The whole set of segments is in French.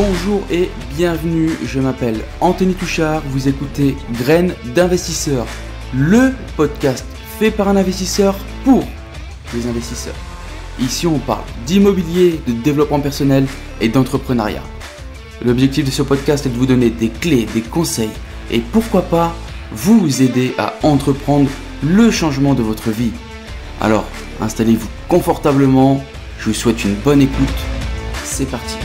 Bonjour et bienvenue, je m'appelle Anthony Touchard, vous écoutez Graines d'investisseurs, le podcast fait par un investisseur pour les investisseurs. Ici on parle d'immobilier, de développement personnel et d'entrepreneuriat. L'objectif de ce podcast est de vous donner des clés, des conseils et pourquoi pas vous aider à entreprendre le changement de votre vie. Alors installez-vous confortablement, je vous souhaite une bonne écoute, c'est parti.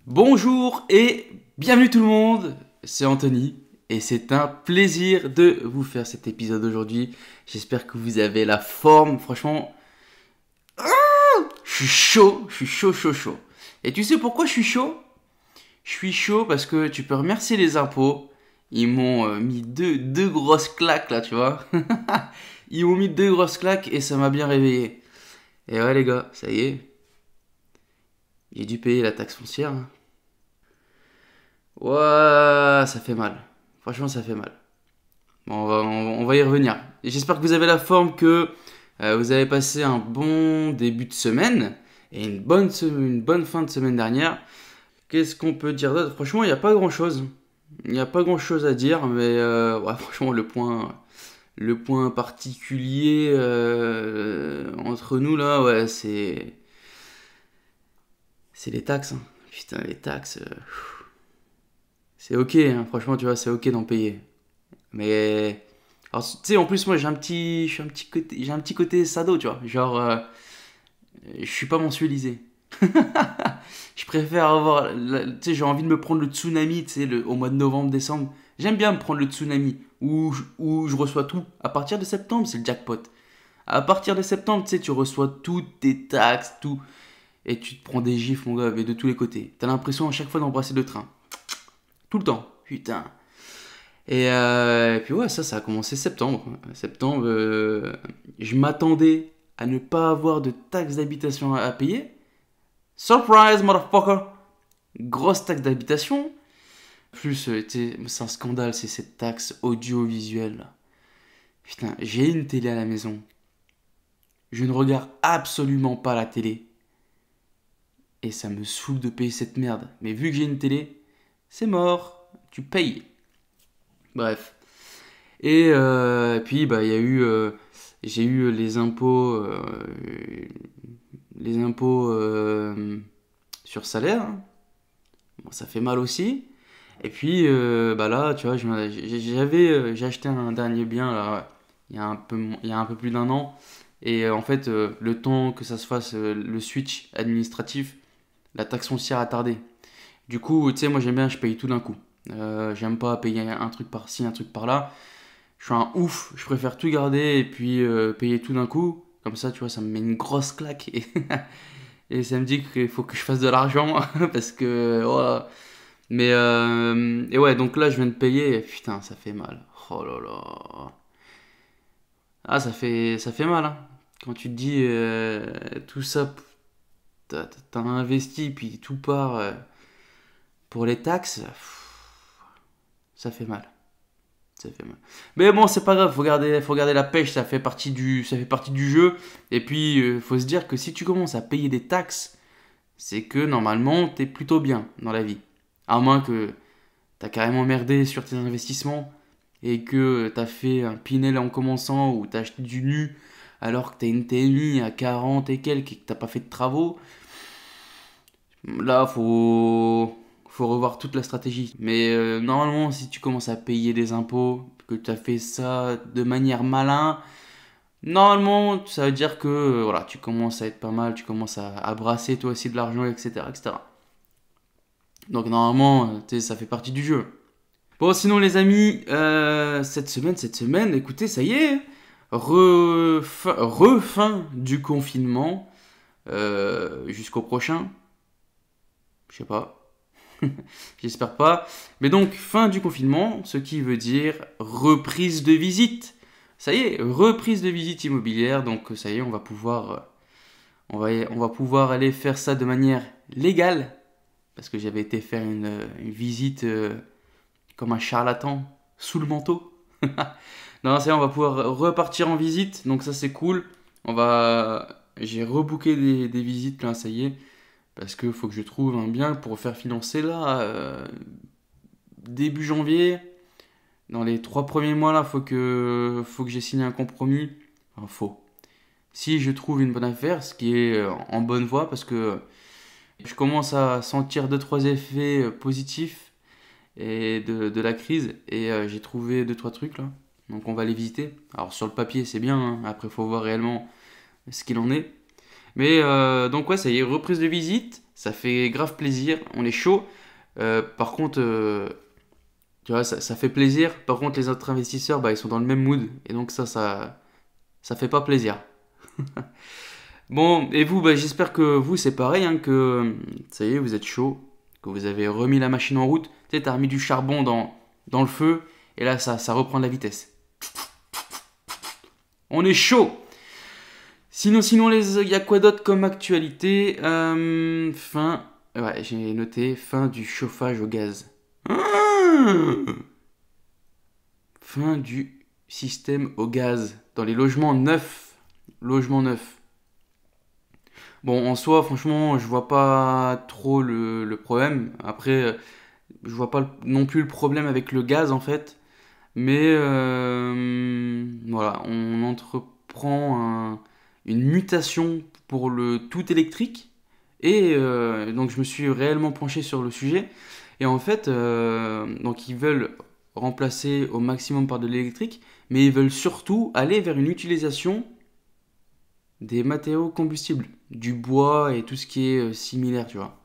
Bonjour et bienvenue tout le monde, c'est Anthony et c'est un plaisir de vous faire cet épisode aujourd'hui. J'espère que vous avez la forme, franchement, je suis chaud. Et tu sais pourquoi je suis chaud? Je suis chaud parce que tu peux remercier les impôts, ils m'ont mis deux grosses claques là, tu vois. Ils m'ont mis deux grosses claques et ça m'a bien réveillé. Et ouais les gars, ça y est, j'ai dû payer la taxe foncière. Hein. Ouais, ça fait mal. Franchement, ça fait mal. Bon, on va y revenir. Et j'espère que vous avez la forme, que vous avez passé un bon début de semaine et une bonne fin de semaine dernière. Qu'est-ce qu'on peut dire d'autre? Franchement, il n'y a pas grand-chose. Il n'y a pas grand-chose à dire, mais ouais, franchement, le point particulier entre nous, là, ouais, c'est les taxes. Hein. Putain, les taxes... c'est ok, hein, franchement, tu vois, c'est ok d'en payer. Mais, alors, tu sais, en plus, moi, j'ai un petit côté sado, tu vois. Genre, je suis pas mensualisé. Je préfère avoir, tu sais, j'ai envie de me prendre le tsunami, tu sais, au mois de novembre, décembre. J'aime bien me prendre le tsunami, où je reçois tout. À partir de septembre, c'est le jackpot. À partir de septembre, tu sais, tu reçois toutes tes taxes, tout. Et tu te prends des gifles, mon gars, mais de tous les côtés. T'as l'impression à chaque fois d'embrasser le train. Tout le temps, putain. Et puis ouais, ça a commencé septembre. Septembre, je m'attendais à ne pas avoir de taxe d'habitation à payer. Surprise, motherfucker! Grosse taxe d'habitation. Plus, c'est un scandale, c'est cette taxe audiovisuelle. Là. Putain, j'ai une télé à la maison. Je ne regarde absolument pas la télé. Et ça me saoule de payer cette merde. Mais vu que j'ai une télé, c'est mort, tu payes. Bref. Et puis bah il y a eu, j'ai eu les impôts sur salaire. Bon, ça fait mal aussi. Et puis bah là, tu vois, j'ai acheté un dernier bien là, il y a un peu plus d'un an. Et en fait, le temps que ça se fasse le switch administratif, la taxe foncière a tardé. Du coup, tu sais, moi j'aime bien, je paye tout d'un coup. J'aime pas payer un truc par-ci, un truc par-là. Je suis un ouf, je préfère tout garder et puis payer tout d'un coup. Comme ça, tu vois, ça me met une grosse claque. Et ça me dit qu'il faut que je fasse de l'argent. Parce que... Oh. Mais... et ouais, donc là, je viens de payer. Et putain, ça fait mal. Oh là là. Ah, ça fait mal. Hein. Quand tu te dis tout ça, t'as investi, puis tout part... pour les taxes, ça fait mal. Ça fait mal. Mais bon, c'est pas grave, faut garder la pêche, ça fait partie du jeu. Et puis, faut se dire que si tu commences à payer des taxes, c'est que normalement, t'es plutôt bien dans la vie. À moins que t'as carrément merdé sur tes investissements et que t'as fait un Pinel en commençant ou t'as acheté du nu alors que t'as une TNI à 40 et quelques et que t'as pas fait de travaux. Là, faut revoir toute la stratégie. Mais normalement, si tu commences à payer des impôts, que tu as fait ça de manière malin, normalement, ça veut dire que voilà, tu commences à être pas mal, tu commences à brasser toi aussi de l'argent, etc., etc. Donc normalement, tu sais, ça fait partie du jeu. Bon, sinon les amis, cette semaine, écoutez, ça y est, refin du confinement jusqu'au prochain. Je sais pas. J'espère pas. Mais donc, fin du confinement, ce qui veut dire reprise de visite. Ça y est, reprise de visite immobilière. Donc, ça y est, on va pouvoir aller faire ça de manière légale. Parce que j'avais été faire une visite comme un charlatan sous le manteau. Non, c'est on va pouvoir repartir en visite, donc ça c'est cool. J'ai rebooké des visites là, ça y est, parce que faut que je trouve un bien pour faire financer là, début janvier. Dans les 3 premiers mois là, faut que j'ai signé un compromis. Enfin, faut. Si je trouve une bonne affaire, ce qui est en bonne voie, parce que je commence à sentir deux trois effets positifs et de la crise, et j'ai trouvé deux trois trucs là. Donc on va les visiter. Alors sur le papier c'est bien, hein. Après faut voir réellement ce qu'il en est. Mais donc ouais, ça y est, reprise de visite, ça fait grave plaisir, on est chaud. Par contre, tu vois, ça fait plaisir. Par contre, les autres investisseurs, bah, ils sont dans le même mood, et donc ça fait pas plaisir. Bon, et vous, bah, j'espère que vous, c'est pareil, hein, que ça y est, vous êtes chaud, que vous avez remis la machine en route. Tu sais, t'as remis du charbon dans le feu, et là, ça reprend de la vitesse. On est chaud! Sinon, il y a quoi d'autre comme actualité? Ouais, j'ai noté fin du chauffage au gaz. Fin du système au gaz dans les logements neufs. Logements neufs. Bon, en soi, franchement, je vois pas trop le problème. Après, je vois pas non plus le problème avec le gaz en fait. Mais voilà, on entreprend une mutation pour le tout électrique. Et donc je me suis réellement penché sur le sujet. Et en fait, donc ils veulent remplacer au maximum par de l'électrique, mais ils veulent surtout aller vers une utilisation des matériaux combustibles, du bois et tout ce qui est similaire, tu vois.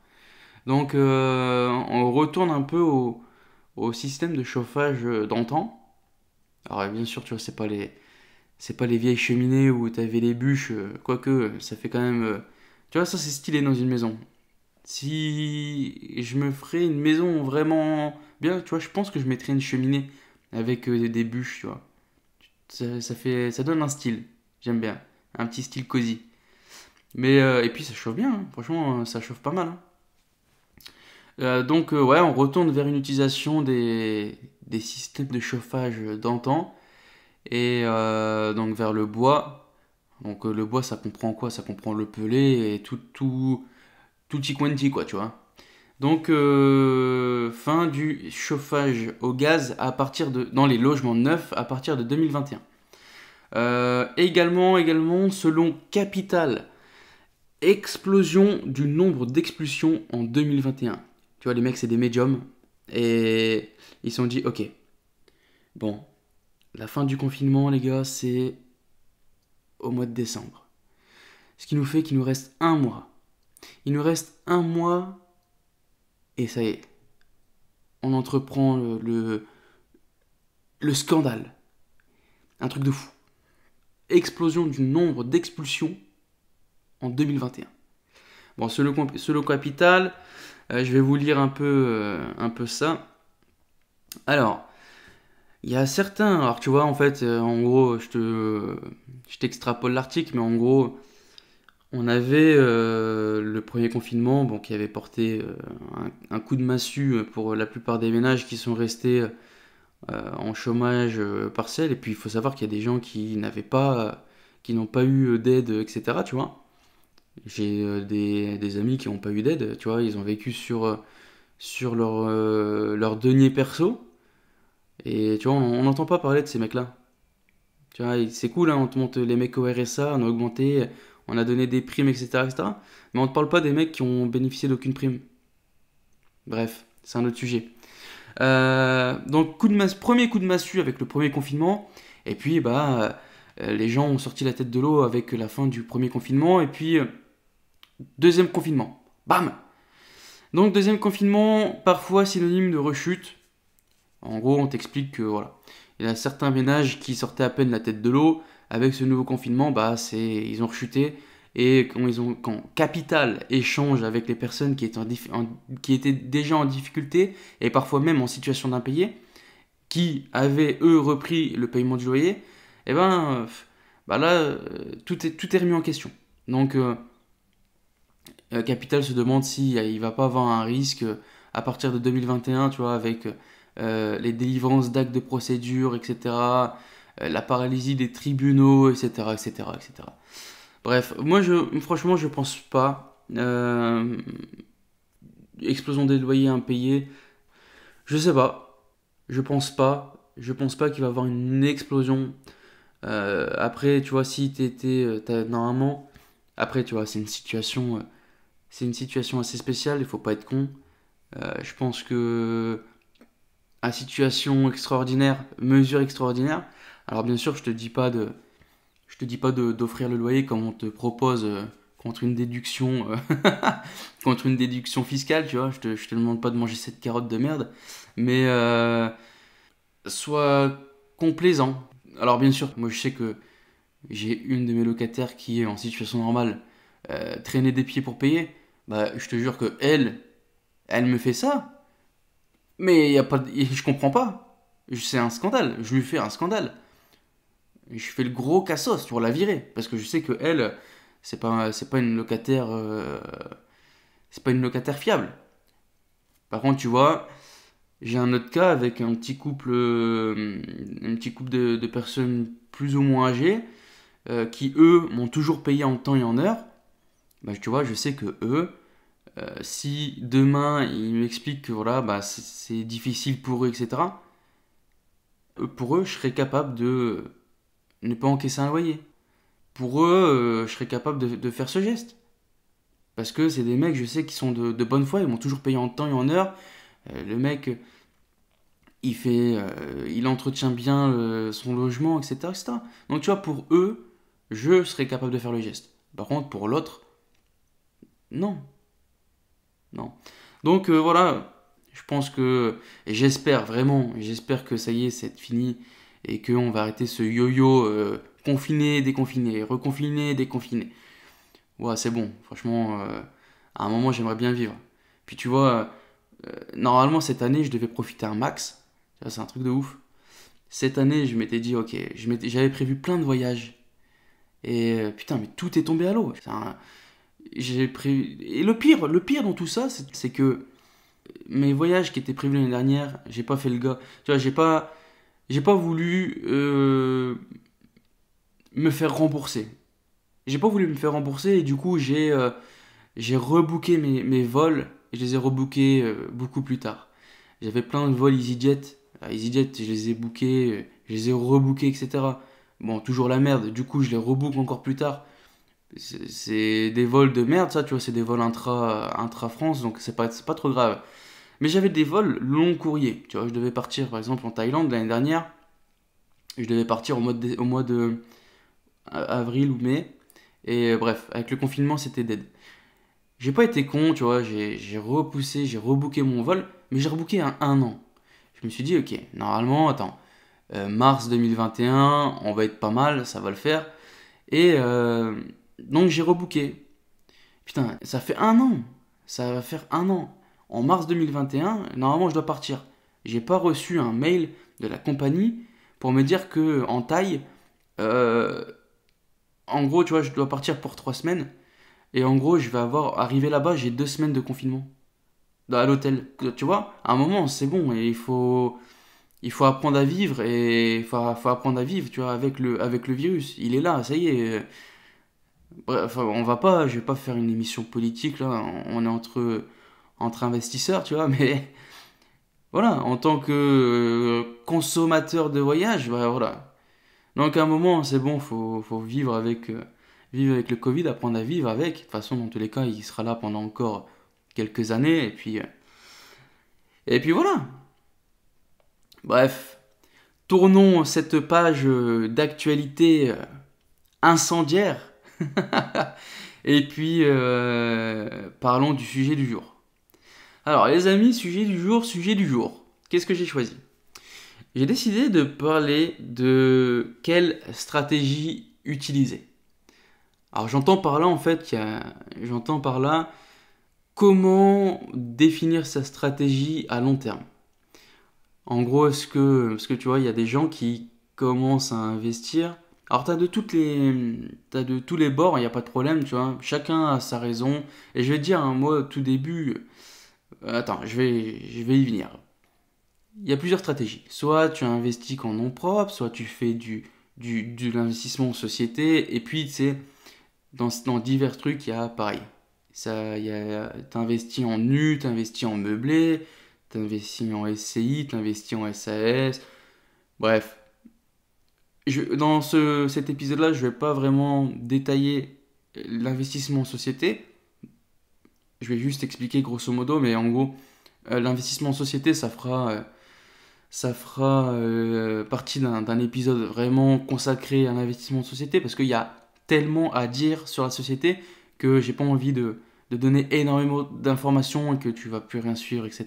Donc on retourne un peu au système de chauffage d'antan. Alors bien sûr, tu vois, c'est pas les vieilles cheminées où t'avais les bûches, quoique ça fait quand même... tu vois, ça c'est stylé dans une maison. Si je me ferais une maison vraiment bien, tu vois, je pense que je mettrais une cheminée avec des bûches, tu vois. Ça donne un style. J'aime bien. Un petit style cosy. Mais, et puis ça chauffe bien, hein. Franchement, ça chauffe pas mal, hein. Donc, ouais, on retourne vers une utilisation des systèmes de chauffage d'antan. Et donc vers le bois. Donc le bois, ça comprend quoi? Ça comprend le pelé et tout petit quanti, quoi, tu vois. Donc fin du chauffage au gaz dans les logements neufs à partir de 2021. Également, selon Capital, explosion du nombre d'expulsions en 2021. Tu vois, les mecs, c'est des médiums. Et ils se sont dit, ok, bon, la fin du confinement, les gars, c'est au mois de décembre. Ce qui nous fait qu'il nous reste un mois. Il nous reste un mois et ça y est. On entreprend le scandale. Un truc de fou. Explosion du nombre d'expulsions en 2021. Bon, selon Capital, je vais vous lire un peu ça. Alors, il y a certains... Alors, tu vois, en fait, en gros, je t'extrapole l'article, mais en gros, on avait le premier confinement bon, qui avait porté un coup de massue pour la plupart des ménages qui sont restés en chômage partiel. Et puis il faut savoir qu'il y a des gens qui n'ont pas eu d'aide, etc. Tu vois. J'ai des amis qui n'ont pas eu d'aide, tu vois. Ils ont vécu sur leur denier perso. Et tu vois, on n'entend pas parler de ces mecs-là. Tu vois, c'est cool, hein, on te montre les mecs au RSA, on a augmenté, on a donné des primes, etc., etc. Mais on ne te parle pas des mecs qui ont bénéficié d'aucune prime. Bref, c'est un autre sujet. Donc, premier coup de massue avec le premier confinement. Et puis, bah, les gens ont sorti la tête de l'eau avec la fin du premier confinement. Et puis, deuxième confinement. Bam! Donc, deuxième confinement, parfois synonyme de rechute. En gros, on t'explique que voilà, il y a certains ménages qui sortaient à peine la tête de l'eau. Avec ce nouveau confinement, bah, ils ont rechuté. Et quand Capital échange avec les personnes qui étaient déjà en difficulté, et parfois même en situation d'impayé, qui avaient eux repris le paiement du loyer, et ben bah là, tout est remis en question. Donc Capital se demande si il va pas avoir un risque à partir de 2021, tu vois, avec les délivrances d'actes de procédure, etc. la paralysie des tribunaux, etc., etc., etc. Bref, moi, franchement, je pense pas. Explosion des loyers impayés, je sais pas. Je pense pas. Je pense pas qu'il va y avoir une explosion. Après, tu vois, si normalement, après, tu vois, c'est une situation assez spéciale. Il faut pas être con. Je pense que à situation extraordinaire, mesure extraordinaire. Alors bien sûr, je te dis pas d'offrir le loyer comme on te propose contre une déduction, contre une déduction fiscale, tu vois. Je te demande pas de manger cette carotte de merde, mais sois complaisant. Alors bien sûr, moi je sais que j'ai une de mes locataires qui est en situation normale, traîner des pieds pour payer. Bah, je te jure que elle me fait ça, mais y a pas, je comprends pas. C'est un scandale. Je lui fais un scandale. Je fais le gros cassos pour la virer parce que je sais que elle, c'est pas une locataire, c'est pas une locataire fiable. Par contre, tu vois, j'ai un autre cas avec un petit couple de personnes plus ou moins âgées qui eux m'ont toujours payé en temps et en heure. Bah, tu vois, je sais que eux, si demain ils m'expliquent que voilà, bah, c'est difficile pour eux, etc. Pour eux, je serais capable de ne pas encaisser un loyer. Pour eux, je serais capable de faire ce geste. Parce que c'est des mecs, je sais, qui sont de bonne foi, ils m'ont toujours payé en temps et en heure. Le mec, il entretient bien son logement, etc., etc. Donc tu vois, pour eux, je serais capable de faire le geste. Par contre, pour l'autre, non, non. Donc voilà, je pense que, et j'espère vraiment, j'espère que ça y est, c'est fini, et qu'on va arrêter ce yo-yo confiné, déconfiné, reconfiné, déconfiné. Ouais, c'est bon, franchement, à un moment, j'aimerais bien vivre. Puis tu vois, normalement, cette année, je devais profiter un max. C'est un truc de ouf. Cette année, je m'étais dit, ok, j'avais prévu plein de voyages. Et putain, mais tout est tombé à l'eau. J'ai prévu. Et le pire dans tout ça, c'est que mes voyages qui étaient prévus l'année dernière, j'ai pas fait le gars. Tu vois, j'ai pas voulu me faire rembourser. J'ai pas voulu me faire rembourser et du coup, j'ai rebooké mes vols et je les ai rebookés beaucoup plus tard. J'avais plein de vols EasyJet. EasyJet, je les ai bookés, je les ai rebookés, etc. Bon, toujours la merde, du coup, je les rebook encore plus tard. C'est des vols de merde, ça, tu vois, c'est des vols intra-France, donc c'est pas trop grave. Mais j'avais des vols long courrier. Tu vois, je devais partir, par exemple, en Thaïlande l'année dernière. Je devais partir au mois de avril ou mai. Et bref, avec le confinement, c'était dead. J'ai pas été con, tu vois, j'ai repoussé, j'ai rebooké mon vol, mais j'ai rebooké un an. Je me suis dit, ok, normalement, attends, mars 2021, on va être pas mal, ça va le faire. Et donc j'ai rebooké. Putain, ça fait un an, ça va faire un an. En mars 2021, normalement, je dois partir. J'ai pas reçu un mail de la compagnie pour me dire que en taille, euh, en gros, tu vois, je dois partir pour 3 semaines. Et en gros, je vais arrivé là-bas, j'ai 2 semaines de confinement à l'hôtel. Tu vois, à un moment, c'est bon, et il faut apprendre à vivre, et faut apprendre à vivre, tu vois, avec le virus. Il est là, ça y est. Bref, on va pas, je vais pas faire une émission politique, là, on est entre investisseurs, tu vois, mais voilà, en tant que consommateur de voyage, bah, voilà. Donc à un moment, c'est bon, faut vivre avec le Covid, apprendre à vivre avec. De toute façon, dans tous les cas, il sera là pendant encore quelques années, et puis voilà. Bref, tournons cette page d'actualité incendiaire, et puis parlons du sujet du jour. Alors les amis, sujet du jour, sujet du jour. Qu'est-ce que j'ai choisi? J'ai décidé de parler de quelle stratégie utiliser. Alors j'entends par là en fait, j'entends par là comment définir sa stratégie à long terme. En gros, parce que tu vois, il y a des gens qui commencent à investir. Alors t'as de tous les bords, il n'y a pas de problème, tu vois. Chacun a sa raison. Et je vais te dire, hein, moi, au tout début, attends, je vais y venir. il y a plusieurs stratégies. Soit tu investis qu'en nom propre, soit tu fais de l'investissement en société. Et puis, tu sais, dans divers trucs, il y a pareil. T'investis en nu, t'investis en meublé, t'investis en SCI, t'investis en SAS. Bref, dans cet épisode-là, je vais pas vraiment détailler l'investissement en société. Je vais juste expliquer grosso modo, mais en gros, l'investissement en société, ça fera partie d'un épisode vraiment consacré à l'investissement en société, parce qu'il y a tellement à dire sur la société que j'ai pas envie de donner énormément d'informations et que tu vas plus rien suivre, etc.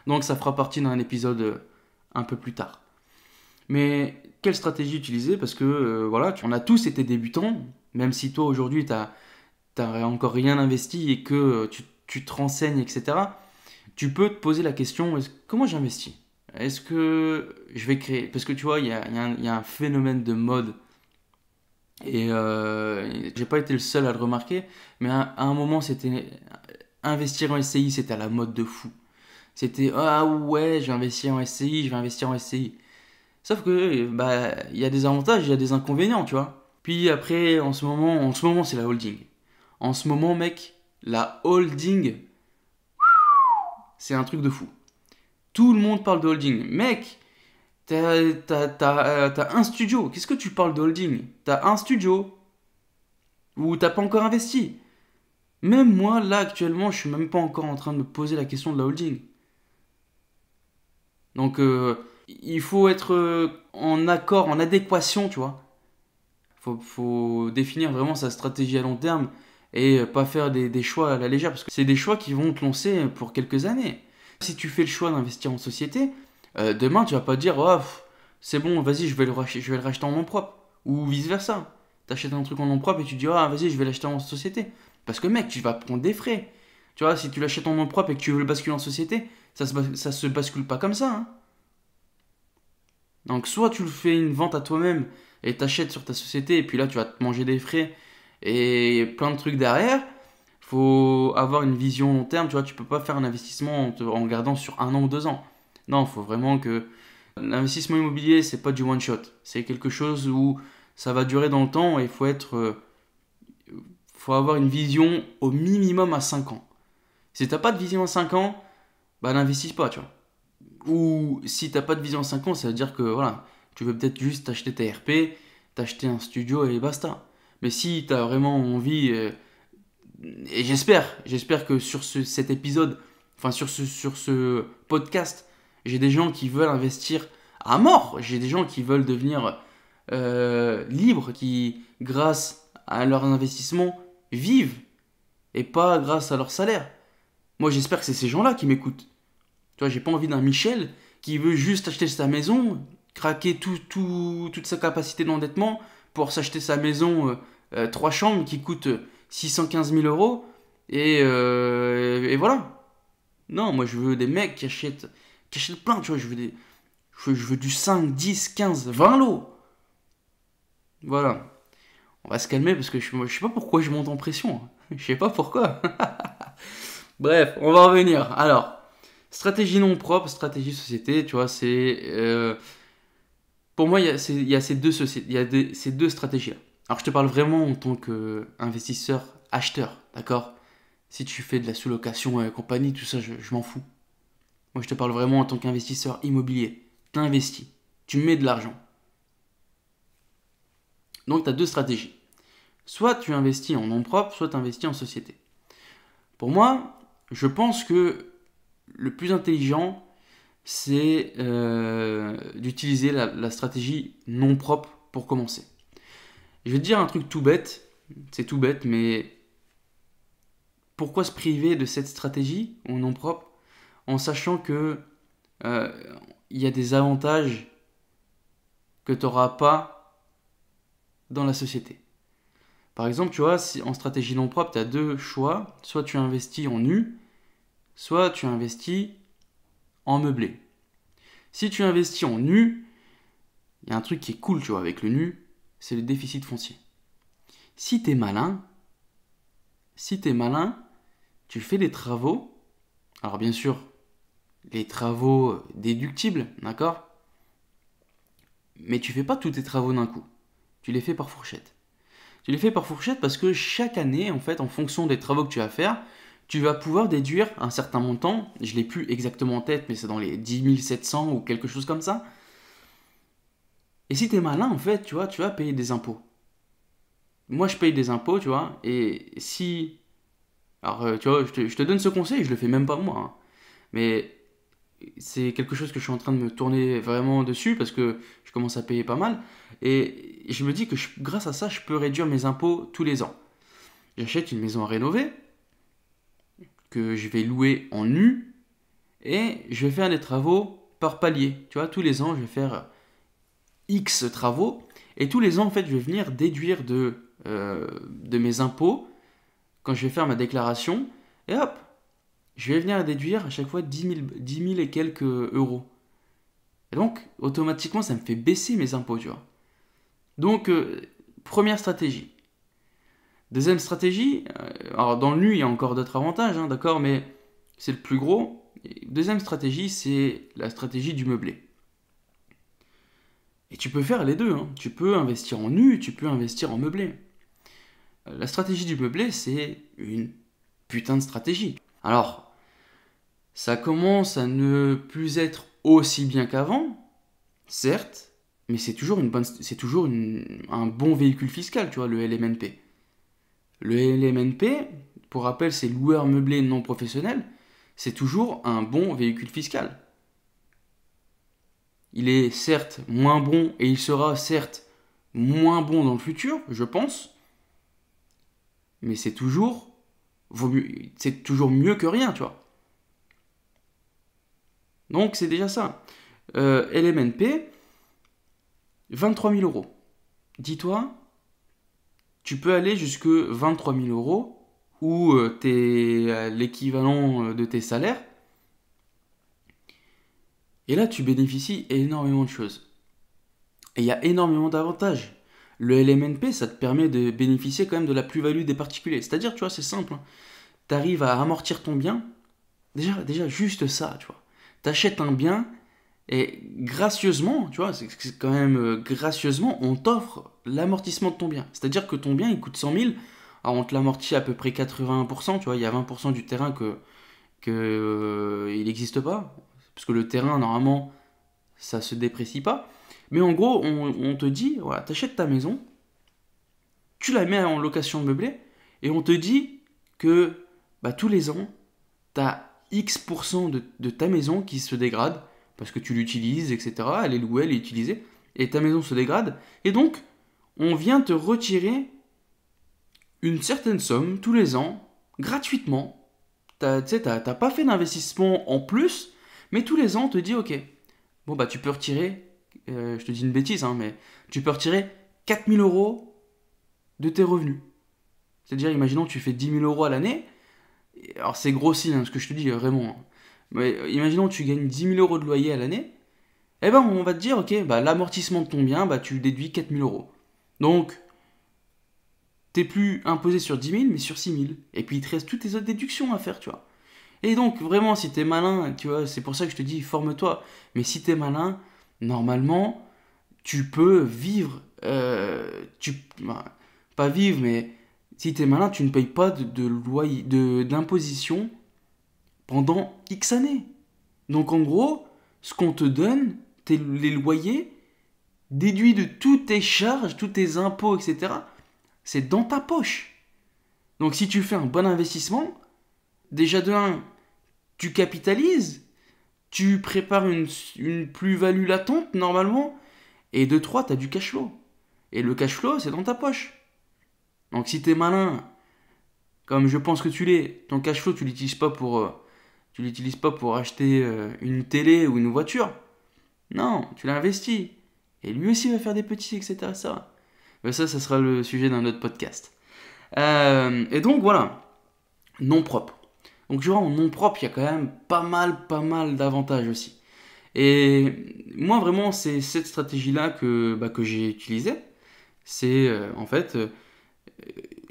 Donc ça fera partie d'un épisode un peu plus tard. Mais quelle stratégie utiliser? Parce que voilà, on a tous été débutants, même si toi aujourd'hui t'as encore rien investi et que tu te renseignes, etc. Tu peux te poser la question, comment j'investis? Est-ce que je vais créer? Parce que tu vois, il y a un phénomène de mode et j'ai pas été le seul à le remarquer, mais à un moment, c'était investir en SCI, c'était à la mode de fou. C'était ah ouais, je vais investir en SCI, je vais investir en SCI. Sauf que bah il y a des avantages, il y a des inconvénients, tu vois. Puis après, en ce moment, c'est la holding. En ce moment, mec, la holding, c'est un truc de fou. Tout le monde parle de holding. Mec, t'as un studio. Qu'est-ce que tu parles de holding? T'as un studio où t'as pas encore investi. Même moi, là, actuellement, je suis même pas encore en train de me poser la question de la holding. Donc, il faut être en accord, en adéquation, tu vois. Faut définir vraiment sa stratégie à long terme et pas faire des choix à la légère, parce que c'est des choix qui vont te lancer pour quelques années. Si tu fais le choix d'investir en société, demain tu vas pas dire oh, c'est bon, vas-y, je vais le racheter en nom propre. Ou vice-versa. T'achètes un truc en nom propre et tu dis ah, vas-y, je vais l'acheter en société. Parce que mec, tu vas prendre des frais. Tu vois, si tu l'achètes en nom propre et que tu veux le basculer en société, ça se bascule pas comme ça, hein. Donc soit tu le fais une vente à toi-même et t'achètes sur ta société et puis là tu vas te manger des frais et plein de trucs derrière. Faut avoir une vision long terme, tu vois, tu peux pas faire un investissement en regardant sur 1 an ou 2 ans. Non, faut vraiment que l'investissement immobilier c'est pas du one shot, c'est quelque chose où ça va durer dans le temps et faut avoir une vision au minimum à 5 ans. Si t'as pas de vision à 5 ans, bah n'investis pas, tu vois. Ou si t'as pas de vision à 5 ans, ça veut dire que voilà, tu veux peut-être juste t'acheter ta RP, t'acheter un studio et basta. Mais si t'as vraiment envie, et j'espère que sur cet épisode, enfin sur ce podcast, j'ai des gens qui veulent investir à mort, j'ai des gens qui veulent devenir libres, qui grâce à leur investissement vivent et pas grâce à leur salaire. Moi j'espère que c'est ces gens-là qui m'écoutent. Tu vois, j'ai pas envie d'un Michel qui veut juste acheter sa maison, craquer toute sa capacité d'endettement pour s'acheter sa maison 3 chambres qui coûte 615 000 euros et voilà. Non, moi je veux des mecs qui achètent plein, tu vois, je veux du 5, 10, 15, 20 lots. Voilà. On va se calmer parce que je sais pas pourquoi je monte en pression. Je sais pas pourquoi. Bref, on va revenir. Alors, stratégie non propre, stratégie société, tu vois, pour moi, il y a ces deux sociétés, ces deux stratégies-là. Alors, je te parle vraiment en tant qu'investisseur, acheteur, d'accord? Si tu fais de la sous-location et compagnie, tout ça, je m'en fous. Moi, je te parle vraiment en tant qu'investisseur immobilier. T'investis, tu mets de l'argent. Donc, tu as deux stratégies. Soit tu investis en nom propre, soit tu investis en société. Pour moi, je pense que le plus intelligent, c'est d'utiliser la stratégie non propre pour commencer. Je vais te dire un truc tout bête, c'est tout bête, mais pourquoi se priver de cette stratégie en non propre en sachant que euh, il y a des avantages que tu n'auras pas dans la société. Par exemple, tu vois, si en stratégie non propre, tu as deux choix, soit tu investis en nu, soit tu investis en meublé. Si tu investis en nu, il y a un truc qui est cool, tu vois, avec le nu, c'est le déficit foncier. Si t'es malin, si t'es malin, tu fais des travaux. Alors bien sûr, les travaux déductibles, d'accord? Mais tu fais pas tous tes travaux d'un coup. Tu les fais par fourchette. Tu les fais par fourchette parce que chaque année, en fait, en fonction des travaux que tu vas faire, tu vas pouvoir déduire un certain montant. Je l'ai plus exactement en tête, mais c'est dans les 10 700 ou quelque chose comme ça. Et si tu es malin, en fait, tu vois, tu vas payer des impôts. Moi, je paye des impôts, tu vois, et si... Alors, tu vois, je te donne ce conseil, je le fais même pas moi, hein. Mais c'est quelque chose que je suis en train de me tourner vraiment dessus parce que je commence à payer pas mal. Et je me dis que grâce à ça, je peux réduire mes impôts tous les ans. J'achète une maison à rénover, que je vais louer en nu, et je vais faire des travaux par palier. Tu vois, tous les ans, je vais faire X travaux, et tous les ans, en fait, je vais venir déduire de mes impôts quand je vais faire ma déclaration, et hop, je vais venir déduire à chaque fois 10 000 et quelques euros. Et donc, automatiquement, ça me fait baisser mes impôts, tu vois. Donc, première stratégie. Deuxième stratégie, alors dans le nu, il y a encore d'autres avantages, hein, d'accord, mais c'est le plus gros. Et deuxième stratégie, c'est la stratégie du meublé. Et tu peux faire les deux, hein. Tu peux investir en nu, tu peux investir en meublé. La stratégie du meublé, c'est une putain de stratégie. Alors, ça commence à ne plus être aussi bien qu'avant, certes, mais c'est toujours un bon véhicule fiscal, tu vois, le LMNP. Le LMNP, pour rappel, c'est loueur meublé non professionnel, c'est toujours un bon véhicule fiscal. Il est certes moins bon et il sera certes moins bon dans le futur, je pense, mais c'est toujours mieux que rien, tu vois. Donc c'est déjà ça. LMNP, 23 000 euros. Dis-toi, tu peux aller jusque 23 000 euros ou t'es l'équivalent de tes salaires. Et là, tu bénéficies énormément de choses. Et il y a énormément d'avantages. Le LMNP, ça te permet de bénéficier quand même de la plus-value des particuliers. C'est-à-dire, tu vois, c'est simple, hein. Tu arrives à amortir ton bien. Déjà, juste ça, tu vois. Tu achètes un bien et gracieusement, tu vois, c'est quand même gracieusement, on t'offre l'amortissement de ton bien. C'est-à-dire que ton bien, il coûte 100 000. Alors, on te l'amortit à peu près 80%, tu vois, il y a 20% du terrain il n'existe pas. Parce que le terrain, normalement, ça se déprécie pas. Mais en gros, on te dit, voilà, t'achètes ta maison, tu la mets en location meublée, et on te dit que bah, tous les ans, t'as X% de ta maison qui se dégrade, parce que tu l'utilises, etc. Elle est louée, elle est utilisée, et ta maison se dégrade. Et donc, on vient te retirer une certaine somme tous les ans, gratuitement. Tu sais, t'as pas fait d'investissement en plus, mais tous les ans, on te dit, ok, bon, bah, tu peux retirer, je te dis une bêtise, hein, mais tu peux retirer 4 000 euros de tes revenus. C'est-à-dire, imaginons que tu fais 10 000 euros à l'année. Alors, c'est grossi, hein, ce que je te dis, vraiment, hein. Mais imaginons que tu gagnes 10 000 euros de loyer à l'année. Eh ben, on va te dire, ok, bah, l'amortissement de ton bien, bah, tu déduis 4 000 euros. Donc, t'es plus imposé sur 10 000, mais sur 6 000. Et puis, il te reste toutes tes autres déductions à faire, tu vois. Et donc, vraiment, si t'es malin, tu vois, c'est pour ça que je te dis, forme-toi. Mais si t'es malin, normalement, tu peux vivre. Bah, pas vivre, mais si t'es malin, tu ne payes pas de loyer, d'imposition pendant X années. Donc, en gros, ce qu'on te donne, les loyers, déduits de toutes tes charges, tous tes impôts, etc., c'est dans ta poche. Donc, si tu fais un bon investissement, déjà de 1, tu capitalises, tu prépares une plus-value latente normalement, et de 3, tu as du cash flow. Et le cash flow, c'est dans ta poche. Donc si tu es malin, comme je pense que tu l'es, ton cash flow, tu l'utilises pas pour acheter une télé ou une voiture. Non, tu l'investis. Et lui aussi va faire des petits, etc. Ça. Mais ça sera le sujet d'un autre podcast. Et donc voilà, nom propre. Donc tu vois, en nom propre, il y a quand même pas mal d'avantages aussi. Et moi, vraiment, c'est cette stratégie-là que j'ai utilisée. C'est en fait,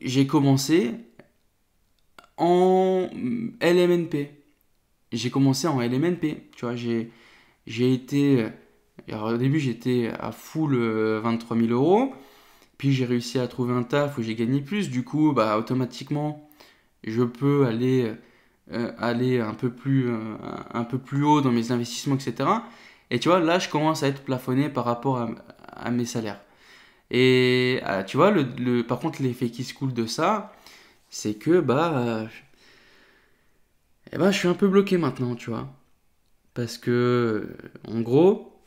j'ai commencé en LMNP. j'ai commencé en LMNP. Tu vois, j'ai été. Alors, au début, j'étais à full 23 000 euros. Puis j'ai réussi à trouver un taf où j'ai gagné plus. Du coup, bah, automatiquement, je peux aller un peu plus haut dans mes investissements, etc. Et tu vois, là, je commence à être plafonné par rapport à mes salaires. Et tu vois, par contre, l'effet qui se coule de ça, c'est que je suis un peu bloqué maintenant, tu vois. Parce que, en gros,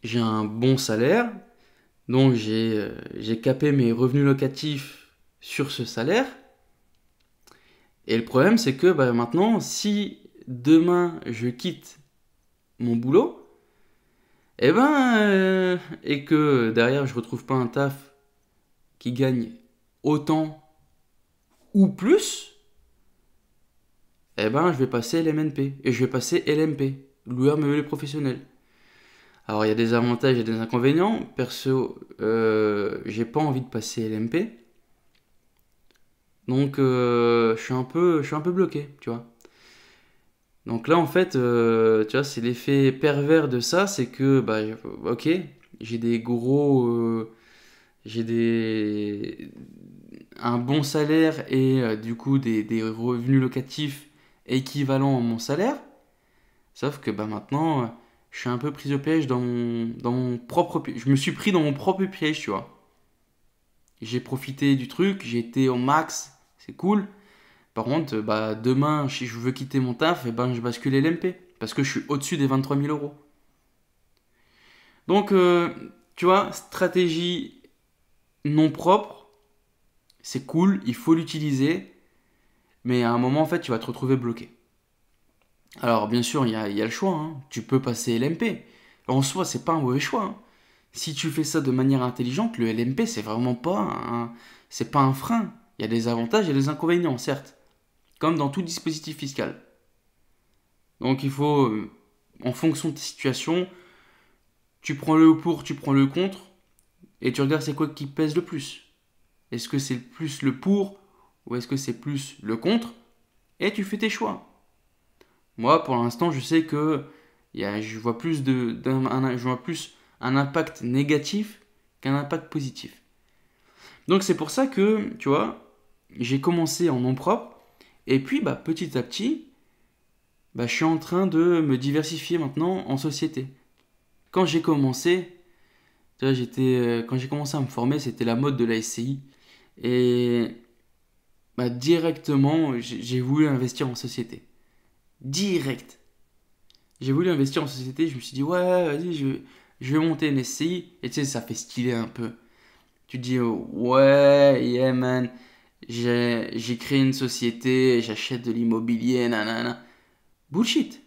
j'ai un bon salaire, donc j'ai capé mes revenus locatifs sur ce salaire. Et le problème, c'est que maintenant, si demain je quitte mon boulot, et que derrière je retrouve pas un taf qui gagne autant ou plus, je vais passer LMNP et je vais passer LMP, loueur meublé professionnel. Alors il y a des avantages et des inconvénients. Perso, j'ai pas envie de passer LMP, donc je suis un peu bloqué, tu vois. Donc là, en fait, tu vois, c'est l'effet pervers de ça, c'est que, ok, j'ai des gros, j'ai des, un bon salaire et du coup des revenus locatifs équivalents à mon salaire. Sauf que maintenant, je suis un peu pris au piège dans mon propre piège. Je me suis pris dans mon propre piège, tu vois. J'ai profité du truc, j'ai été au max, c'est cool. Par contre, demain, si je veux quitter mon taf, je bascule LMP. Parce que je suis au-dessus des 23 000 euros. Donc, tu vois, stratégie non propre, c'est cool, il faut l'utiliser. Mais à un moment, en fait, tu vas te retrouver bloqué. Alors, bien sûr, il y a le choix, hein. Tu peux passer LMP. En soi, c'est pas un mauvais choix, hein. Si tu fais ça de manière intelligente, le LMP, c'est pas un frein. Il y a des avantages et des inconvénients, certes. Comme dans tout dispositif fiscal. Donc il faut, en fonction de ta situation, tu prends le pour, tu prends le contre, et tu regardes c'est quoi qui pèse le plus. Est-ce que c'est plus le pour, ou est-ce que c'est plus le contre, et tu fais tes choix. Moi, pour l'instant, je sais que je vois je vois plus un impact négatif qu'un impact positif. Donc c'est pour ça que, tu vois, j'ai commencé en nom propre, et puis petit à petit, je suis en train de me diversifier maintenant en société. Quand j'ai commencé, tu vois, quand j'ai commencé à me former, c'était la mode de la SCI. Et directement, j'ai voulu investir en société. Direct. J'ai voulu investir en société, je me suis dit, ouais, vas-y, je vais monter une SCI. Et tu sais, ça fait stylé un peu. Tu te dis, ouais, yeah man, j'ai créé une société, j'achète de l'immobilier, nanana. Bullshit.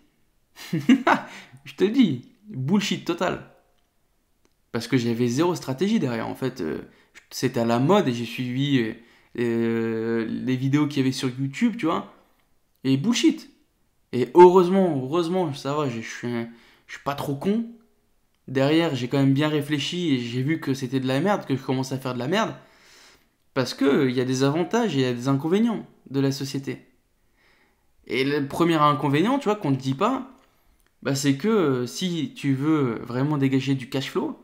Je te le dis, bullshit total. Parce que j'avais zéro stratégie derrière. En fait, c'était à la mode et j'ai suivi les vidéos qu'il y avait sur YouTube, tu vois. Et bullshit. Et heureusement, ça va, je suis pas trop con. Derrière, j'ai quand même bien réfléchi et j'ai vu que c'était de la merde, que je commençais à faire de la merde. Parce que il y a des avantages et il y a des inconvénients de la société. Et le premier inconvénient, tu vois, qu'on ne te dit pas, c'est que si tu veux vraiment dégager du cash flow,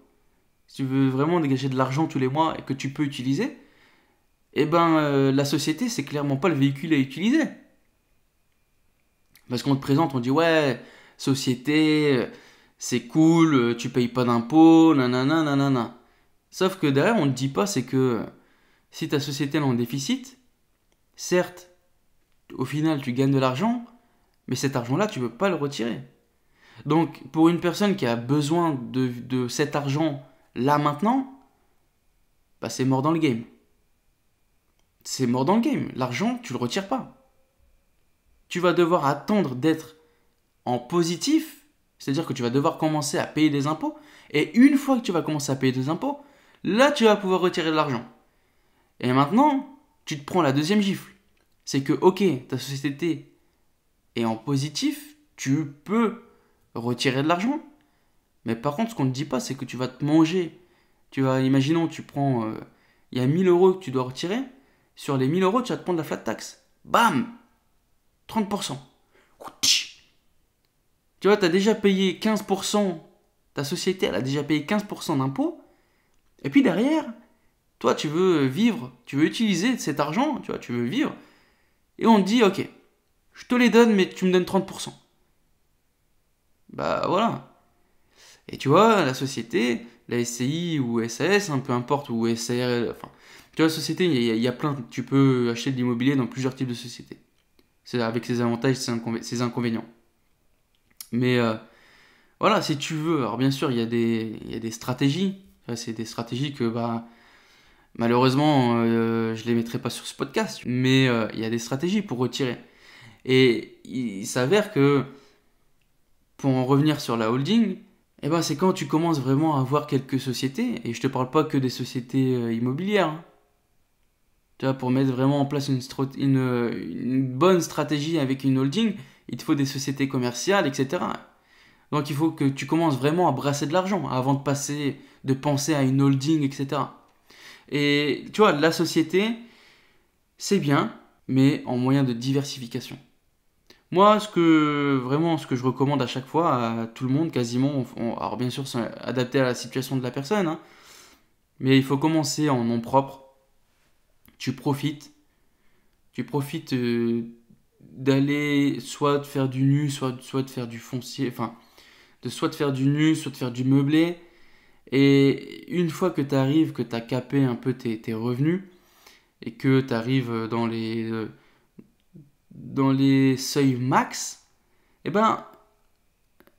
si tu veux vraiment dégager de l'argent tous les mois et que tu peux utiliser, la société, c'est clairement pas le véhicule à utiliser. Parce qu'on te présente, on dit ouais, société, c'est cool, tu payes pas d'impôts, nanana, nanana. Sauf que derrière, on ne te dit pas, c'est que si ta société est en déficit, certes, au final, tu gagnes de l'argent, mais cet argent-là, tu peux pas le retirer. Donc, pour une personne qui a besoin de cet argent là maintenant, c'est mort dans le game. C'est mort dans le game. L'argent, tu le retires pas. Tu vas devoir attendre d'être en positif, c'est-à-dire que tu vas devoir commencer à payer des impôts, et une fois que tu vas commencer à payer des impôts, là tu vas pouvoir retirer de l'argent. Et maintenant, tu te prends la deuxième gifle. C'est que, ok, ta société est en positif, tu peux retirer de l'argent, mais par contre, ce qu'on ne te dit pas, c'est que tu vas te manger. Imaginons, tu prends, il y a 1000 euros que tu dois retirer, sur les 1000 euros, tu vas te prendre la flat tax. Bam 30%. Tu vois, tu as déjà payé 15%, ta société, elle a déjà payé 15% d'impôts, et puis derrière, toi, tu veux vivre, tu veux utiliser cet argent, tu vois, tu veux vivre, et on te dit, ok, je te les donne, mais tu me donnes 30%. Bah voilà. Et tu vois, la société, la SCI ou SAS, hein, peu importe, ou SARL, enfin, tu vois, la société, il y a plein, tu peux acheter de l'immobilier dans plusieurs types de sociétés. C'est avec ses avantages et ses inconvénients. Mais voilà, si tu veux, alors bien sûr, il y a des stratégies. C'est des stratégies que, bah, malheureusement, je les mettrai pas sur ce podcast. Mais il y a des stratégies pour retirer. Et il s'avère que, pour en revenir sur la holding, eh ben, c'est quand tu commences vraiment à avoir quelques sociétés, et je te parle pas que des sociétés immobilières, hein. Tu vois, pour mettre vraiment en place une bonne stratégie avec une holding, il te faut des sociétés commerciales, etc. Donc il faut que tu commences vraiment à brasser de l'argent avant de penser à une holding, etc. Et tu vois, la société, c'est bien, mais en moyen de diversification. Moi, ce que je recommande à chaque fois à tout le monde, quasiment, alors bien sûr, c'est adapté à la situation de la personne, hein, mais il faut commencer en nom propre. Tu profites, tu profites d'aller soit de faire du nu, soit de faire du foncier, enfin, de soit de faire du nu, soit de faire du meublé. Et une fois que tu arrives, que tu as capé un peu tes revenus, et que tu arrives dans les seuils max, eh ben,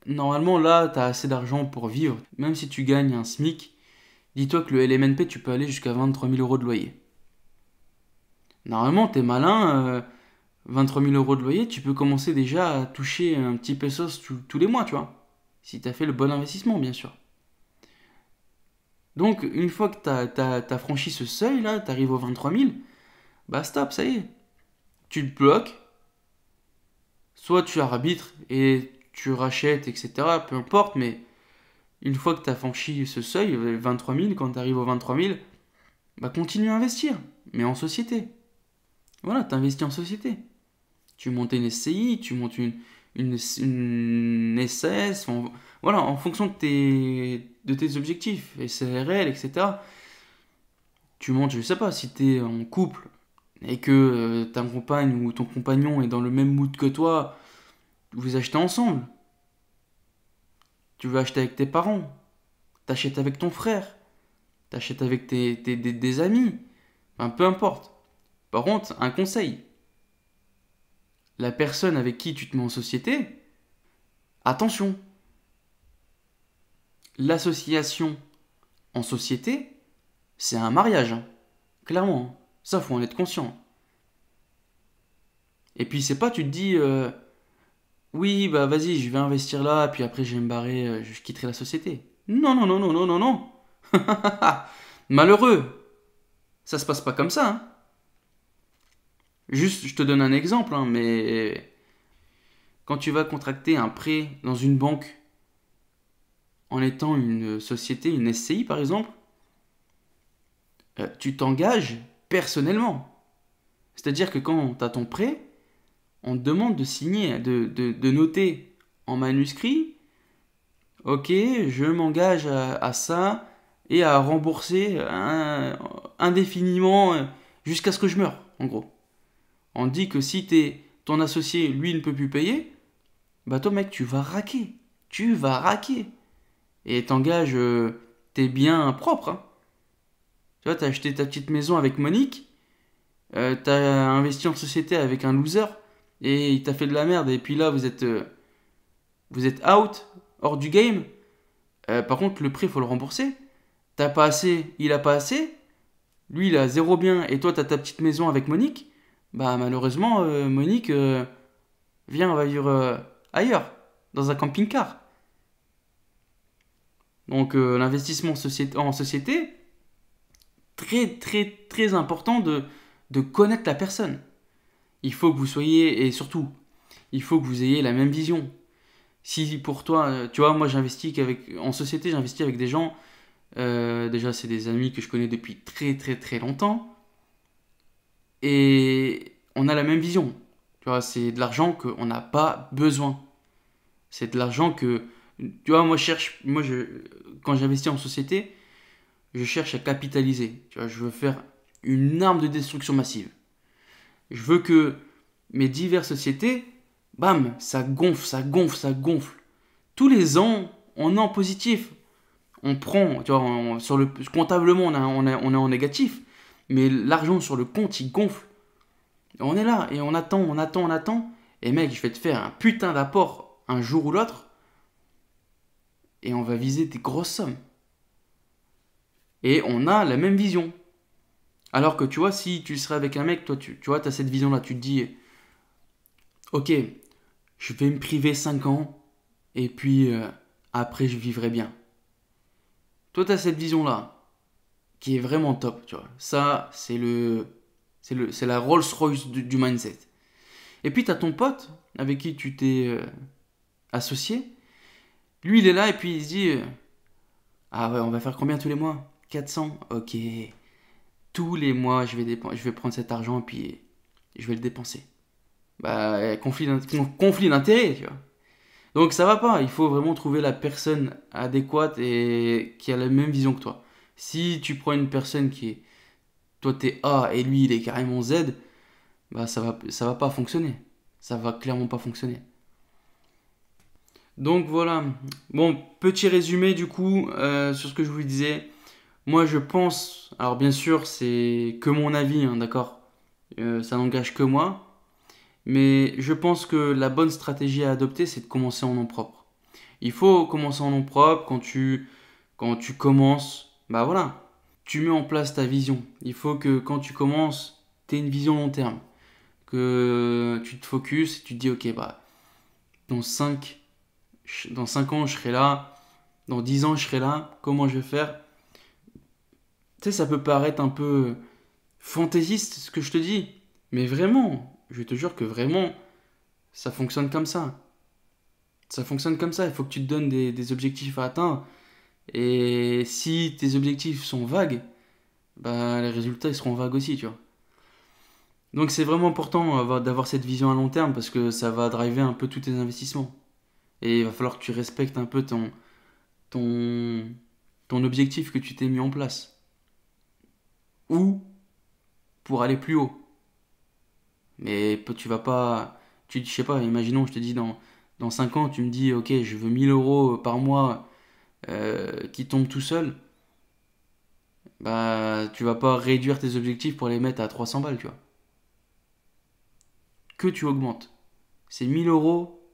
normalement là, tu as assez d'argent pour vivre. Même si tu gagnes un SMIC, dis-toi que le LMNP, tu peux aller jusqu'à 23 000 euros de loyer. Normalement, t'es malin, 23 000 euros de loyer, tu peux commencer déjà à toucher un petit pesos tous les mois, tu vois. Si tu as fait le bon investissement, bien sûr. Donc, une fois que tu as franchi ce seuil-là, tu arrives aux 23 000, bah stop, ça y est. Tu te bloques, soit tu arbitres et tu rachètes, etc. Peu importe, mais une fois que tu as franchi ce seuil, 23 000, quand tu arrives aux 23 000, bah continue à investir, mais en société. Voilà, tu investis en société. Tu montes une SCI, tu montes une SS, voilà, en fonction de tes objectifs, SARL, etc. Tu montes, je sais pas, si tu es en couple et que ta compagne ou ton compagnon est dans le même mood que toi, vous achetez ensemble. Tu veux acheter avec tes parents, t'achètes avec ton frère, t'achètes avec des amis, enfin, peu importe. Par contre, un conseil, la personne avec qui tu te mets en société, attention, l'association en société, c'est un mariage, hein. Clairement, hein. Ça faut en être conscient. Et puis c'est pas tu te dis oui bah vas-y je vais investir là puis après je vais me barrer, je quitterai la société. Non non non non non non non. Malheureux, ça se passe pas comme ça, hein. Juste je te donne un exemple, hein, mais quand tu vas contracter un prêt dans une banque en étant une société, une SCI par exemple, tu t'engages personnellement. C'est-à-dire que quand tu as ton prêt, on te demande de signer, de noter en manuscrit, ok, je m'engage à ça et à rembourser indéfiniment jusqu'à ce que je meure, en gros. On te dit que si ton associé, lui, ne peut plus payer, bah toi mec, tu vas raquer. Tu vas raquer. Et t'engages tes biens propres, hein. Tu vois, t'as acheté ta petite maison avec Monique, t'as investi en société avec un loser, et il t'a fait de la merde, et puis là, vous êtes out, hors du game. Par contre, le prêt, faut le rembourser. T'as pas assez, il a pas assez. Lui, il a zéro bien, et toi, t'as ta petite maison avec Monique. Bah, malheureusement, Monique, viens, on va vivre ailleurs, dans un camping-car. Donc, l'investissement en société, très, très, très important de connaître la personne. Il faut que vous soyez, et surtout, il faut que vous ayez la même vision. Si pour toi, tu vois, moi en société, j'investis avec des gens, déjà c'est des amis que je connais depuis très très très longtemps, et on a la même vision. Tu vois, c'est de l'argent qu'on n'a pas besoin. C'est de l'argent que, tu vois, quand j'investis en société, je cherche à capitaliser. Tu vois, je veux faire une arme de destruction massive. Je veux que mes diverses sociétés, bam, ça gonfle, ça gonfle, ça gonfle. Tous les ans, on est en positif. On prend, tu vois, comptablement, on est en négatif. Mais l'argent sur le compte, il gonfle. On est là et on attend, on attend, on attend. Et mec, je vais te faire un putain d'apport un jour ou l'autre. Et on va viser des grosses sommes. Et on a la même vision. Alors que tu vois, si tu serais avec un mec, toi, tu vois, tu as cette vision-là. Tu te dis, ok, je vais me priver 5 ans. Et puis, après, je vivrai bien. Toi, tu as cette vision-là. Qui est vraiment top, tu vois. Ça, c'est la Rolls-Royce du mindset. Et puis, tu as ton pote avec qui tu t'es associé. Lui, il est là et puis il se dit ah ouais, on va faire combien tous les mois? 400. Ok. Tous les mois, je vais prendre cet argent et puis je vais le dépenser. Bah, conflit d'intérêt, tu vois. Donc ça va pas, il faut vraiment trouver la personne adéquate et qui a la même vision que toi. Si tu prends une personne qui est, toi t'es A et lui il est carrément Z, bah ça va pas fonctionner. Ça va clairement pas fonctionner. Donc voilà. Bon, petit résumé du coup sur ce que je vous disais. Moi je pense, alors bien sûr c'est que mon avis, hein, d'accord. Ça n'engage que moi. Mais je pense que la bonne stratégie à adopter c'est de commencer en nom propre. Il faut commencer en nom propre quand tu commences, bah voilà, tu mets en place ta vision. Il faut que quand tu commences, tu aies une vision long terme. Que tu te focuses et tu te dis ok bah dans 5 ans je serai là, dans 10 ans je serai là, comment je vais faire? Tu sais, ça peut paraître un peu fantaisiste ce que je te dis, mais vraiment, je te jure que vraiment, ça fonctionne comme ça. Ça fonctionne comme ça, il faut que tu te donnes des objectifs à atteindre. Et si tes objectifs sont vagues, bah, les résultats ils seront vagues aussi, tu vois. Donc c'est vraiment important d'avoir cette vision à long terme parce que ça va driver un peu tous tes investissements. Et il va falloir que tu respectes un peu ton, ton objectif que tu t'es mis en place. Ou pour aller plus haut. Mais tu vas pas. Je sais pas, imaginons, je te dis dans 5 ans, tu me dis, ok, je veux 1000 euros par mois qui tombent tout seul. Bah, tu vas pas réduire tes objectifs pour les mettre à 300 balles, tu vois. Que tu augmentes. C'est 1000 euros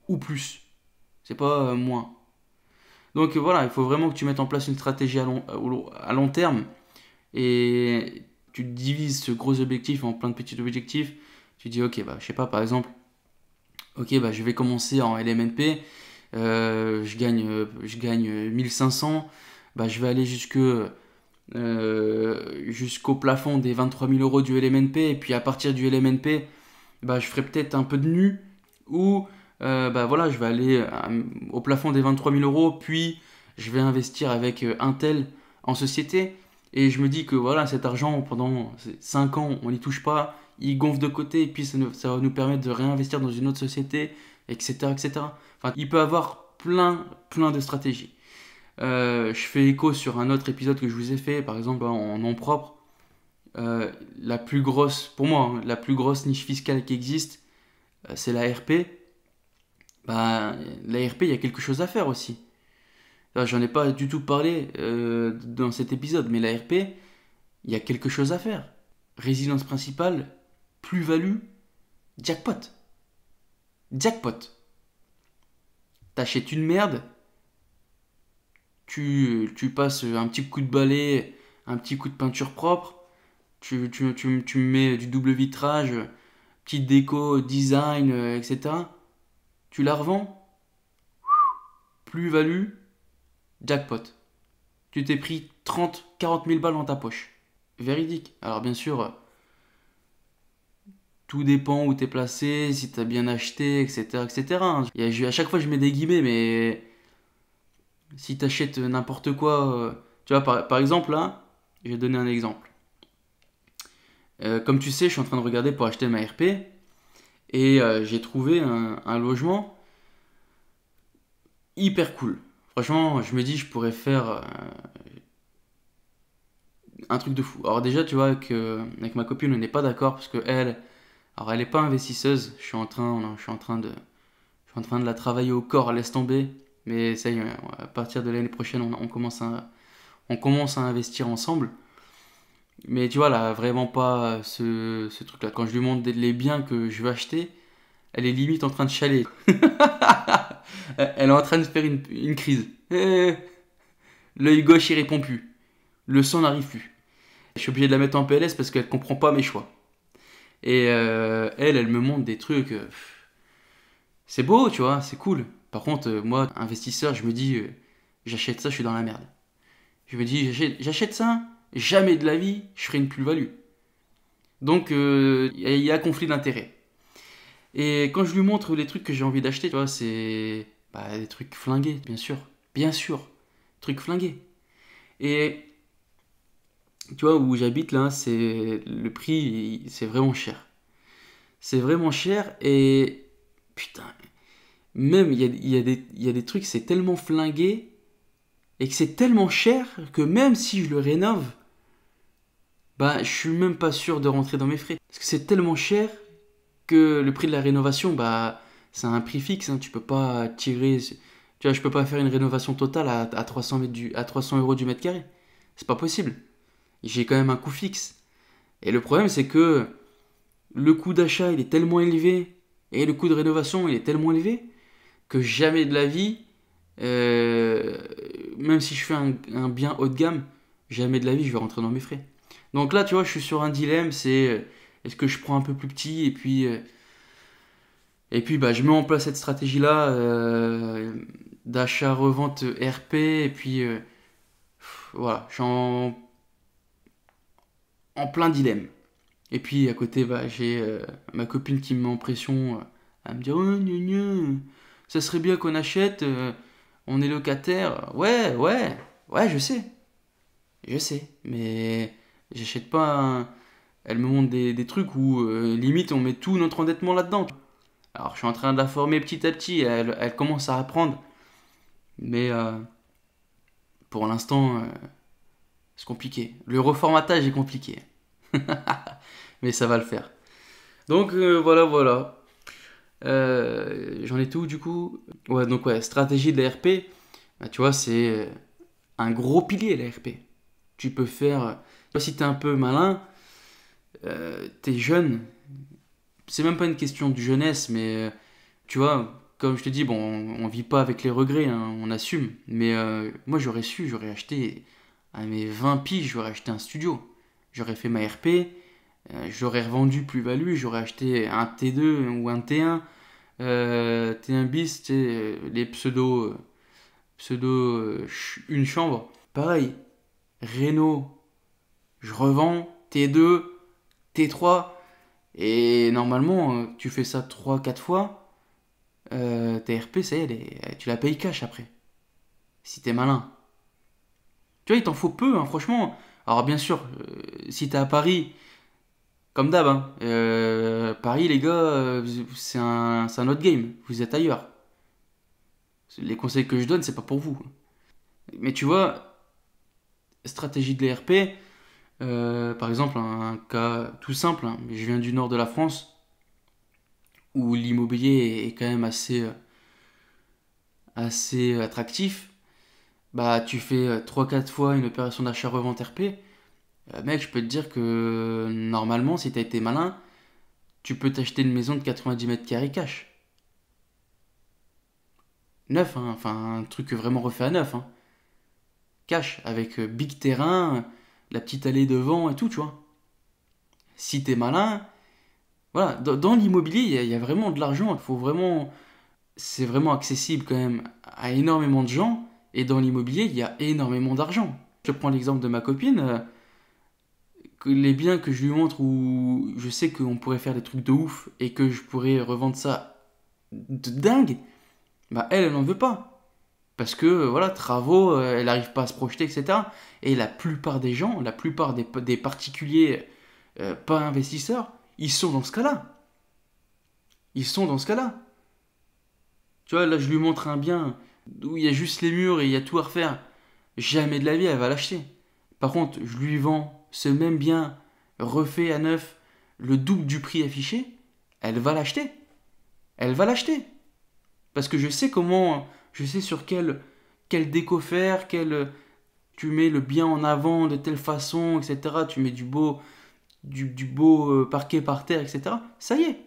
ou plus. C'est pas moins. Donc voilà, il faut vraiment que tu mettes en place une stratégie à long terme et tu divises ce gros objectif en plein de petits objectifs. Tu dis, ok, bah, je sais pas, par exemple, ok, bah, je vais commencer en LMNP, je gagne 1500, bah, je vais aller jusqu'au plafond des 23 000 euros du LMNP, et puis à partir du LMNP, bah, je ferai peut-être un peu de nu, ou bah, voilà, je vais aller au plafond des 23 000 euros, puis je vais investir avec un tel en société, et je me dis que voilà, cet argent, pendant 5 ans, on n'y touche pas, il gonfle de côté, et puis ça va nous permettre de réinvestir dans une autre société, etc. etc. Enfin, il peut avoir plein de stratégies. Je fais écho sur un autre épisode que je vous ai fait, par exemple en nom propre. La plus grosse, pour moi, hein, la plus grosse niche fiscale qui existe, c'est la RP. Bah, la RP, il y a quelque chose à faire aussi. Là, j'en ai pas du tout parlé dans cet épisode, mais la RP, il y a quelque chose à faire. Résidence principale, plus-value, jackpot. Jackpot. T'achètes une merde, tu passes un petit coup de balai, un petit coup de peinture propre, tu mets du double vitrage, petite déco, design, etc. Tu la revends, plus-value, jackpot. Tu t'es pris 30, 40 000 balles dans ta poche. Véridique. Alors bien sûr, tout dépend où t'es placé, si t'as bien acheté, etc. etc. À chaque fois je mets des guillemets, mais si t'achètes n'importe quoi... tu vois, par exemple là, je vais te donner un exemple. Comme tu sais, je suis en train de regarder pour acheter ma RP. Et j'ai trouvé un logement hyper cool. Franchement, je me dis, je pourrais faire un truc de fou. Alors déjà, tu vois, avec ma copine, on n'est pas d'accord parce que alors elle est pas investisseuse. Je suis en train de la travailler au corps, laisse tomber. Mais ça y est, à partir de l'année prochaine, on commence à investir ensemble. Mais tu vois, là, vraiment pas ce truc-là. Quand je lui montre les biens que je veux acheter, elle est limite en train de chialer. Elle est en train de faire une crise. L'œil gauche, il répond plus. Le sang n'arrive plus. Je suis obligé de la mettre en PLS parce qu'elle comprend pas mes choix. Et elle me montre des trucs. C'est beau, tu vois, c'est cool. Par contre, moi, investisseur, je me dis, j'achète ça, je suis dans la merde. Je me dis, j'achète ça, jamais de la vie, je ferai une plus-value. Donc, il y a conflit d'intérêts. Et quand je lui montre les trucs que j'ai envie d'acheter, tu vois, c'est des trucs flingués, bien sûr. Bien sûr, trucs flingués. Et tu vois, où j'habite là, c'est le prix, c'est vraiment cher. C'est vraiment cher et putain, même il y a des trucs, c'est tellement flingué et que c'est tellement cher que même si je le rénove, bah je suis même pas sûr de rentrer dans mes frais. Parce que c'est tellement cher que le prix de la rénovation, bah c'est un prix fixe, hein, tu peux pas tirer. Tu vois, je peux pas faire une rénovation totale à 300, à 300 euros du mètre carré. C'est pas possible. J'ai quand même un coût fixe. Et le problème, c'est que le coût d'achat, il est tellement élevé, et le coût de rénovation, il est tellement élevé, que jamais de la vie, euh, même si je fais un bien haut de gamme, jamais de la vie, je vais rentrer dans mes frais. Donc là, tu vois, je suis sur un dilemme, c'est est-ce que je prends un peu plus petit, et puis bah, je mets en place cette stratégie-là d'achat-revente RP, et puis voilà, je suis en plein dilemme. Et puis à côté, bah, j'ai ma copine qui me met en pression à me dire oh, gna, gna, ça serait bien qu'on achète, on est locataire. Ouais, ouais, ouais, je sais, mais j'achète pas. Elle me montre des trucs où limite on met tout notre endettement là-dedans. Alors je suis en train de la former petit à petit, elle commence à apprendre, mais pour l'instant c'est compliqué. Le reformatage est compliqué, mais ça va le faire. Donc voilà, voilà. J'en ai tout du coup. Ouais, donc ouais, stratégie de la RP, bah, tu vois, c'est un gros pilier la RP. Tu peux faire, si t'es un peu malin, t'es jeune, c'est même pas une question de jeunesse, mais tu vois, comme je te dis, bon, on vit pas avec les regrets, hein, on assume. Mais moi j'aurais su, j'aurais acheté, à mes 20 piges, j'aurais acheté un studio. J'aurais fait ma RP, j'aurais revendu plus-value, j'aurais acheté un T2 ou un T1. T1 bis, tu sais, les une chambre. Pareil, Renault, je revends, T2, T3, et normalement, tu fais ça 3 4 fois, ta RP, ça y est, tu la payes cash après, si t'es malin. Tu vois, il t'en faut peu, hein, franchement. Alors bien sûr, si t'es à Paris, comme d'hab, hein, Paris, les gars, c'est un autre game, vous êtes ailleurs. Les conseils que je donne, c'est pas pour vous. Mais tu vois, stratégie de l'ERP, par exemple, un cas tout simple, hein, je viens du nord de la France, où l'immobilier est quand même assez attractif. Bah, tu fais 3 4 fois une opération d'achat-revente RP, mec, je peux te dire que normalement, si t'as été malin, tu peux t'acheter une maison de 90 mètres carrés cash. Neuf, hein, enfin, un truc vraiment refait à neuf, hein. Cash, avec big terrain, la petite allée devant et tout, tu vois. Si t'es malin, voilà, dans l'immobilier, il y a vraiment de l'argent. Il faut vraiment, c'est vraiment accessible quand même à énormément de gens. Et dans l'immobilier, il y a énormément d'argent. Je prends l'exemple de ma copine. Que les biens que je lui montre où je sais qu'on pourrait faire des trucs de ouf et que je pourrais revendre ça de dingue, bah elle n'en veut pas. Parce que, voilà, travaux, elle n'arrive pas à se projeter, etc. Et la plupart des gens, la plupart des particuliers pas investisseurs, ils sont dans ce cas-là. ils sont dans ce cas-là. Tu vois, là, je lui montre un bien où il y a juste les murs et il y a tout à refaire. Jamais de la vie, elle va l'acheter. Par contre, je lui vends ce même bien refait à neuf, le double du prix affiché, elle va l'acheter. Elle va l'acheter. Parce que je sais comment, je sais sur quel déco faire, tu mets le bien en avant de telle façon, etc. Tu mets du beau parquet par terre, etc. Ça y est,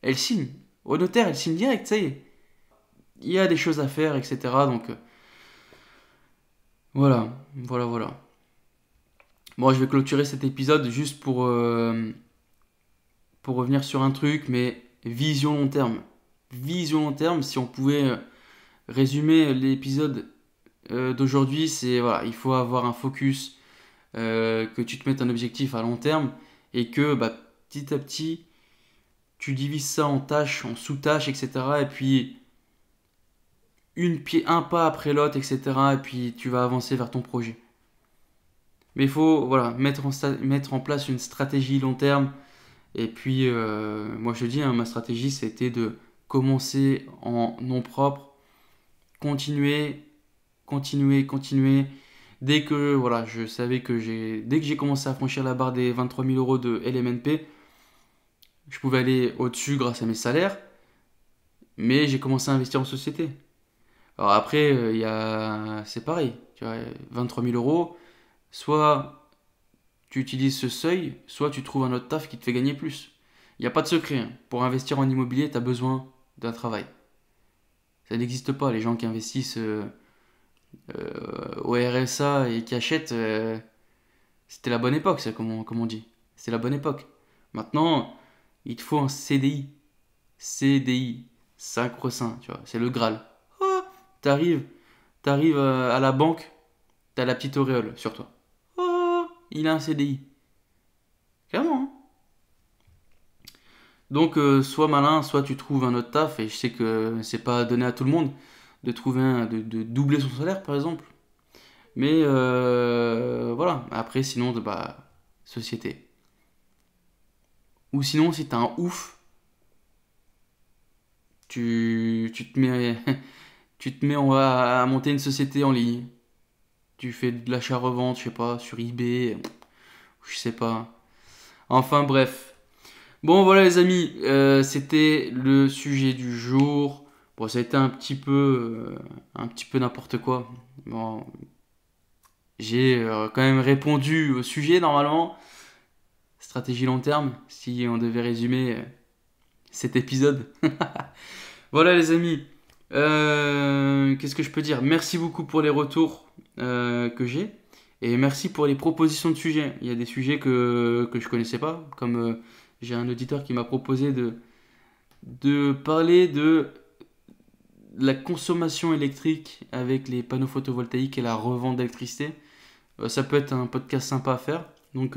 elle signe. Au notaire, elle signe direct, ça y est. Il y a des choses à faire, etc. Donc voilà, voilà, voilà. Bon, je vais clôturer cet épisode juste pour revenir sur un truc, mais vision long terme. Vision long terme, si on pouvait résumer l'épisode d'aujourd'hui, c'est voilà, il faut avoir un focus, que tu te mettes un objectif à long terme et que bah, petit à petit, tu divises ça en tâches, en sous-tâches, etc. Et puis un pas après l'autre, etc. Et puis tu vas avancer vers ton projet. Mais il faut voilà, mettre en place une stratégie long terme. Et puis, moi je te dis, hein, ma stratégie c'était de commencer en nom propre, continuer, continuer, continuer. Dès que voilà, je savais que dès que j'ai commencé à franchir la barre des 23 000 euros de LMNP, je pouvais aller au-dessus grâce à mes salaires, mais j'ai commencé à investir en société. Alors après, c'est pareil, tu vois, 23 000 euros, soit tu utilises ce seuil, soit tu trouves un autre taf qui te fait gagner plus. Il n'y a pas de secret, hein. Pour investir en immobilier, tu as besoin d'un travail. Ça n'existe pas, les gens qui investissent au RSA et qui achètent, c'était la bonne époque, ça, comme on dit. C'est la bonne époque. Maintenant, il te faut un CDI. CDI, sacro-saint, tu vois, c'est le Graal. Oh, t'arrives, t'arrives à la banque, t'as la petite auréole sur toi. Oh, il a un CDI. Clairement, hein. Donc, sois malin, soit tu trouves un autre taf, et je sais que c'est pas donné à tout le monde de trouver de doubler son salaire, par exemple. Mais voilà, après, sinon, bah, société. Ou sinon, si t'es un ouf, tu te mets, à monter une société en ligne. Tu fais de l'achat-revente, je sais pas, sur eBay, je sais pas. Enfin bref. Bon voilà les amis, c'était le sujet du jour. Bon, ça a été un petit peu n'importe quoi. Bon, j'ai quand même répondu au sujet normalement. Stratégie long terme, si on devait résumer cet épisode. Voilà les amis. Qu'est-ce que je peux dire? Merci beaucoup pour les retours que j'ai. Et merci pour les propositions de sujets. Il y a des sujets que je connaissais pas. Comme j'ai un auditeur qui m'a proposé de parler de la consommation électrique avec les panneaux photovoltaïques et la revente d'électricité. Ça peut être un podcast sympa à faire. Donc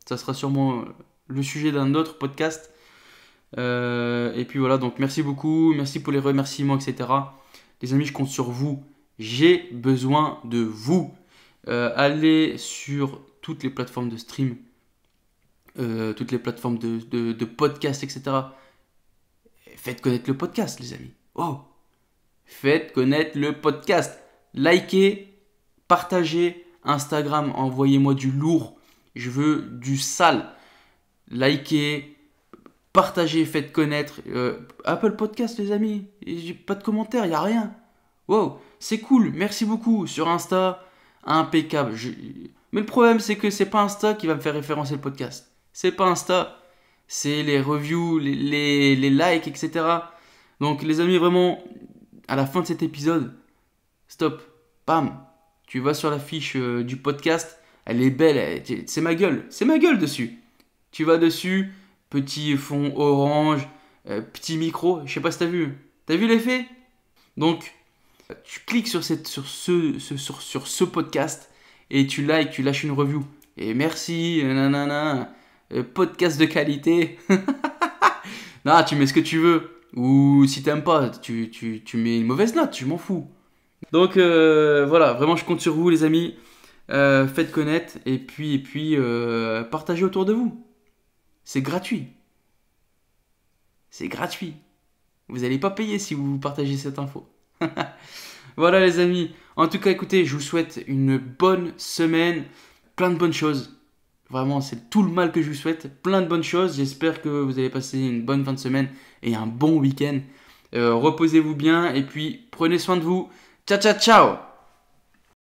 ça sera sûrement le sujet d'un autre podcast. Et puis voilà, donc merci beaucoup, merci pour les remerciements, etc. Les amis, je compte sur vous. J'ai besoin de vous. Allez sur toutes les plateformes de stream, toutes les plateformes de podcast, etc. Faites connaître le podcast, les amis. Oh, faites connaître le podcast. Likez, partagez. Instagram, envoyez-moi du lourd. Je veux du sale. Likez, partagez, faites connaître. Apple Podcast, les amis. J'ai pas de commentaires, il n'y a rien. Wow, c'est cool, merci beaucoup. Sur Insta, impeccable. Mais le problème, c'est que c'est pas Insta qui va me faire référencer le podcast. C'est pas Insta, c'est les reviews, les likes, etc. Donc, les amis, vraiment, à la fin de cet épisode, stop, bam, tu vas sur la fiche du podcast. Elle est belle, c'est ma gueule dessus. Tu vas dessus, petit fond orange, petit micro, je sais pas si t'as vu. T'as vu l'effet? Donc, tu cliques sur ce podcast et tu likes, tu lâches une review. Et merci, nanana, podcast de qualité. Non, tu mets ce que tu veux. Ou si t'aimes pas, tu mets une mauvaise note, je m'en fous. Donc voilà, vraiment je compte sur vous les amis. Faites connaître et puis partagez autour de vous. C'est gratuit. C'est gratuit. Vous n'allez pas payer si vous partagez cette info. Voilà les amis. En tout cas, écoutez, je vous souhaite une bonne semaine. Plein de bonnes choses. Vraiment, c'est tout le mal que je vous souhaite. Plein de bonnes choses. J'espère que vous allez passer une bonne fin de semaine et un bon week-end. Reposez-vous bien et puis prenez soin de vous. Ciao, ciao, ciao!